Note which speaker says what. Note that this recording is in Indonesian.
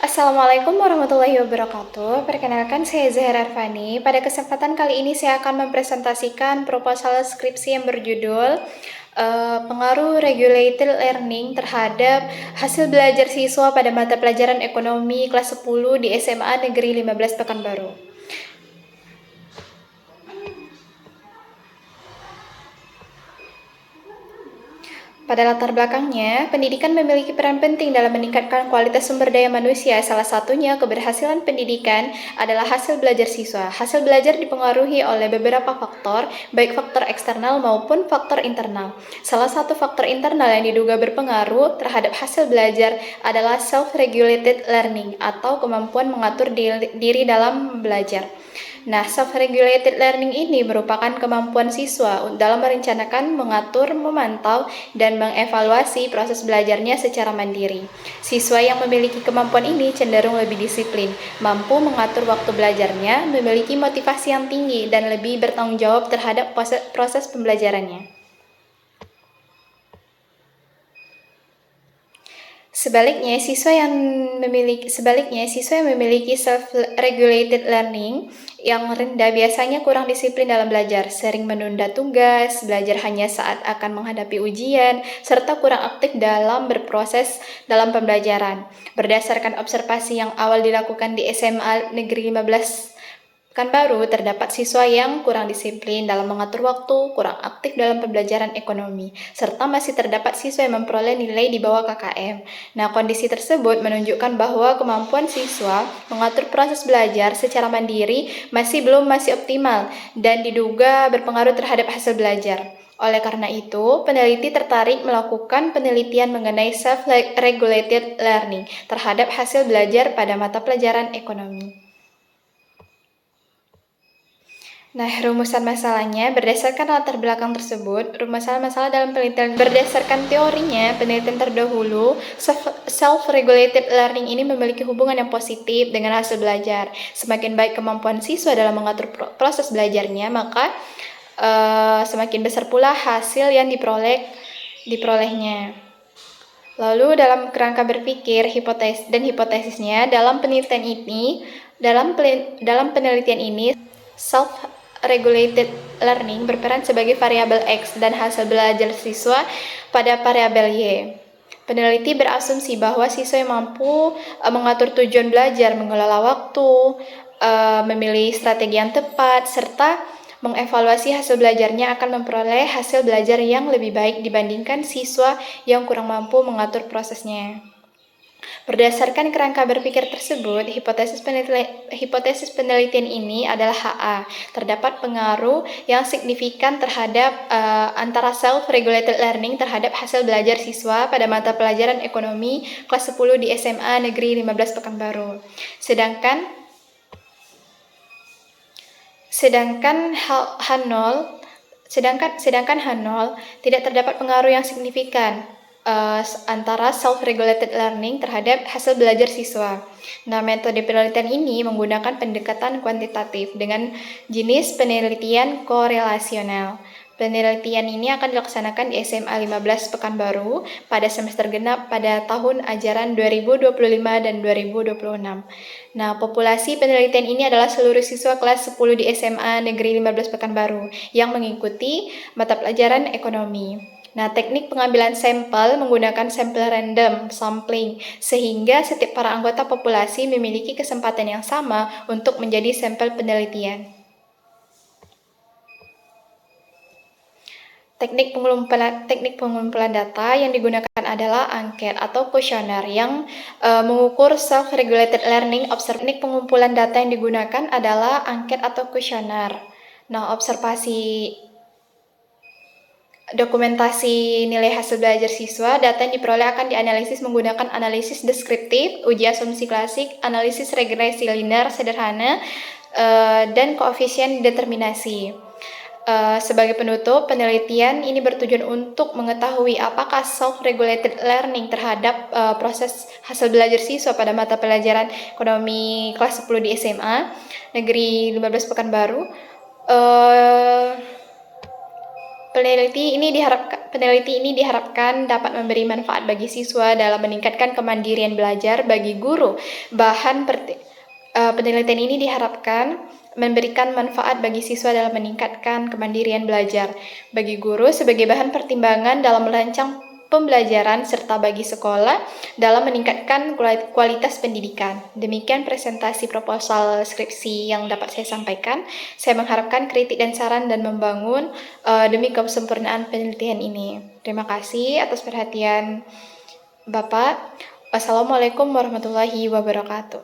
Speaker 1: Assalamualaikum warahmatullahi wabarakatuh. Perkenalkan, saya Zahra Arfani. Pada kesempatan kali ini saya akan mempresentasikan proposal skripsi yang berjudul Pengaruh Regulated Learning terhadap hasil belajar siswa pada mata pelajaran ekonomi kelas 10 di SMA Negeri 15 Pekanbaru. Pada latar belakangnya, pendidikan memiliki peran penting dalam meningkatkan kualitas sumber daya manusia. Salah satunya, keberhasilan pendidikan adalah hasil belajar siswa. Hasil belajar dipengaruhi oleh beberapa faktor, baik faktor eksternal maupun faktor internal. Salah satu faktor internal yang diduga berpengaruh terhadap hasil belajar adalah self-regulated learning atau kemampuan mengatur diri dalam belajar. Nah, self-regulated learning ini merupakan kemampuan siswa dalam merencanakan, mengatur, memantau, dan mengevaluasi proses belajarnya secara mandiri. Siswa yang memiliki kemampuan ini cenderung lebih disiplin, mampu mengatur waktu belajarnya, memiliki motivasi yang tinggi, dan lebih bertanggung jawab terhadap proses pembelajarannya. Sebaliknya, siswa yang memiliki self-regulated learning yang rendah biasanya kurang disiplin dalam belajar, sering menunda tugas, belajar hanya saat akan menghadapi ujian, serta kurang aktif dalam berproses dalam pembelajaran. Berdasarkan observasi yang awal dilakukan di SMA Negeri 15 Pekanbaru, terdapat siswa yang kurang disiplin dalam mengatur waktu, kurang aktif dalam pembelajaran ekonomi, serta masih terdapat siswa yang memperoleh nilai di bawah KKM. Nah, kondisi tersebut menunjukkan bahwa kemampuan siswa mengatur proses belajar secara mandiri masih optimal dan diduga berpengaruh terhadap hasil belajar. Oleh karena itu, peneliti tertarik melakukan penelitian mengenai self-regulated learning terhadap hasil belajar pada mata pelajaran ekonomi. Nah, rumusan masalahnya berdasarkan latar belakang tersebut, rumusan masalah dalam penelitian berdasarkan teorinya, penelitian terdahulu, self-regulated learning ini memiliki hubungan yang positif dengan hasil belajar. Semakin baik kemampuan siswa dalam mengatur proses belajarnya, maka semakin besar pula hasil yang diperolehnya. Lalu dalam kerangka berpikir hipotesisnya dalam penelitian ini self-regulated learning berperan sebagai variabel X dan hasil belajar siswa pada variabel Y. Peneliti berasumsi bahwa siswa yang mampu mengatur tujuan belajar, mengelola waktu, memilih strategi yang tepat, serta mengevaluasi hasil belajarnya akan memperoleh hasil belajar yang lebih baik dibandingkan siswa yang kurang mampu mengatur prosesnya. Berdasarkan kerangka berpikir tersebut, hipotesis penelitian ini adalah HA. Terdapat pengaruh yang signifikan terhadap antara self-regulated learning terhadap hasil belajar siswa pada mata pelajaran ekonomi kelas 10 di SMA Negeri 15 Pekanbaru. Sedangkan H0 tidak terdapat pengaruh yang signifikan antara self-regulated learning terhadap hasil belajar siswa. Nah, metode penelitian ini menggunakan pendekatan kuantitatif dengan jenis penelitian korelasional. Penelitian ini akan dilaksanakan di SMA 15 Pekanbaru pada semester genap pada tahun ajaran 2025 dan 2026. Nah, populasi penelitian ini adalah seluruh siswa kelas 10 di SMA Negeri 15 Pekanbaru yang mengikuti mata pelajaran ekonomi. Nah, teknik pengambilan sampel menggunakan sampel random sampling, sehingga setiap para anggota populasi memiliki kesempatan yang sama untuk menjadi sampel penelitian. Teknik pengumpulan data yang digunakan adalah angket atau kuesioner yang mengukur self-regulated learning. Teknik pengumpulan data yang digunakan adalah angket atau kuesioner. Nah, observasi dokumentasi nilai hasil belajar siswa, data yang diperoleh akan dianalisis menggunakan analisis deskriptif, uji asumsi klasik, analisis regresi linear sederhana, dan koefisien determinasi. Sebagai penutup, penelitian ini bertujuan untuk mengetahui apakah self-regulated learning terhadap proses hasil belajar siswa pada mata pelajaran ekonomi kelas 10 di SMA Negeri 15 Pekanbaru Peneliti ini diharapkan dapat memberi manfaat bagi siswa dalam meningkatkan kemandirian belajar bagi guru. Penelitian ini diharapkan memberikan manfaat bagi siswa dalam meningkatkan kemandirian belajar bagi guru sebagai bahan pertimbangan dalam merancang pembelajaran serta bagi sekolah dalam meningkatkan kualitas pendidikan. Demikian presentasi proposal skripsi yang dapat saya sampaikan. Saya mengharapkan kritik dan saran dan membangun demi kesempurnaan penelitian ini. Terima kasih atas perhatian Bapak. Wassalamualaikum warahmatullahi wabarakatuh.